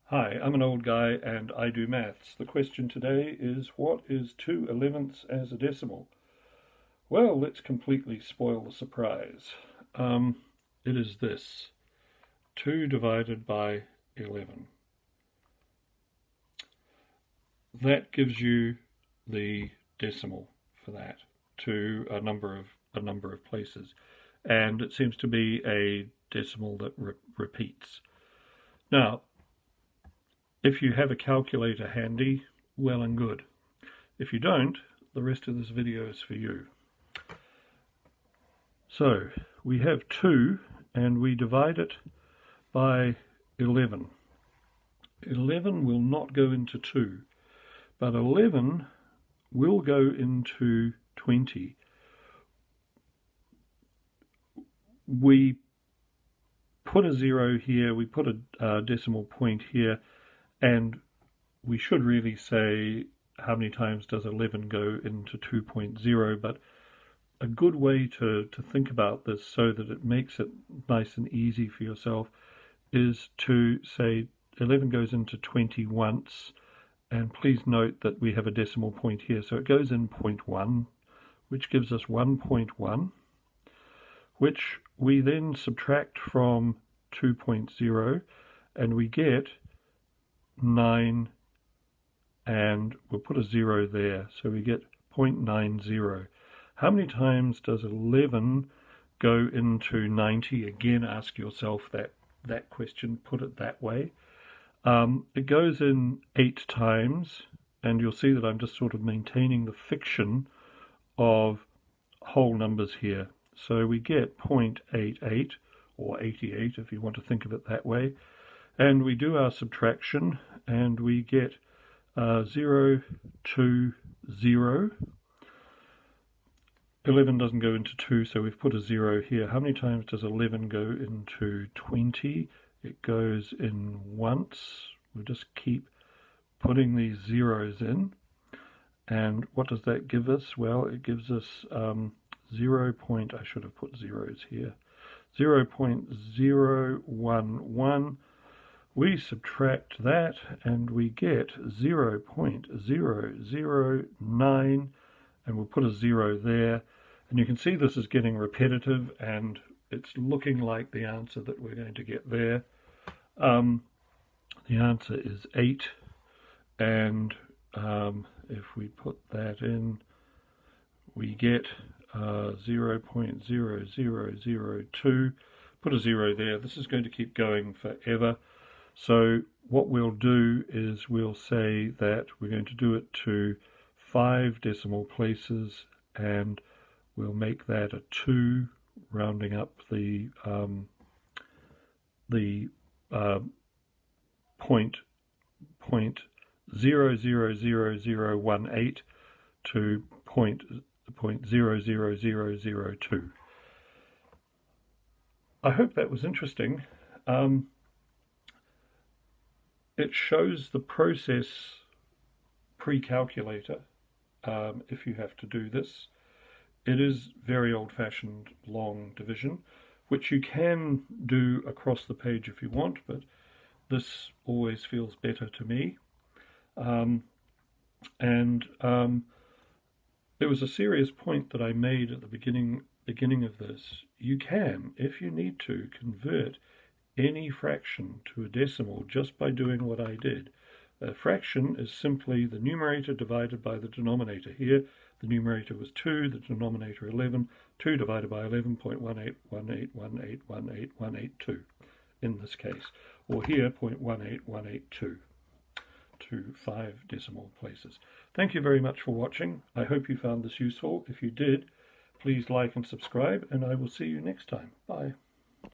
Hi, I'm an old guy and I do maths. The question today is, what is 2/11ths as a decimal? Well, let's completely spoil the surprise. It is this, 2 divided by 11. That gives you the decimal for that to a number of places, and it seems to be a decimal that repeats. Now, if you have a calculator handy, well and good. If you don't, the rest of this video is for you. So we have 2 and we divide it by 11. 11 will not go into 2, but 11 will go into 20. We put a 0 here, we put a decimal point here, and we should really say how many times does 11 go into 2.0, but a good way to think about this so that it makes it nice and easy for yourself is to say 11 goes into 20 once, and please note that we have a decimal point here, so it goes in 0.1, which gives us 1.1, which we then subtract from 2.0, and we get 9, and we'll put a 0 there, so we get 0.90. How many times does 11 go into 90? Again, ask yourself that question, put it that way. It goes in 8 times, and you'll see that I'm just sort of maintaining the fiction of whole numbers here. So we get 0.88, or 88 if you want to think of it that way, and we do our subtraction and we get 0 to 0. 11 doesn't go into 2, so we've put a 0 here. How many times does 11 go into 20? It goes in once. We'll just keep putting these zeros in. And what does that give us? Well, it gives us 0. I should have put zeros here. 0.011. We subtract that and we get 0.009, and we'll put a 0 there. And you can see this is getting repetitive, and it's looking like the answer that we're going to get there. The answer is 8, and if we put that in, we get 0.0002. Put a 0 there. This is going to keep going forever. So what we'll do is we'll say that we're going to do it to 5 decimal places, and we'll make that a 2, rounding up the point 0.00018 to point 0.00002. I hope that was interesting. It shows the process pre-calculator if you have to do this. It is very old-fashioned long division, which you can do across the page if you want, but this always feels better to me. It was a serious point that I made at the beginning of this. You can, if you need to, convert any fraction to a decimal just by doing what I did. A fraction is simply the numerator divided by the denominator. Here, the numerator was 2, the denominator 11. 2 divided by 11.181818181882 in this case. Or here, 0.18182 to 5 decimal places. Thank you very much for watching. I hope you found this useful. If you did, please like and subscribe, and I will see you next time. Bye.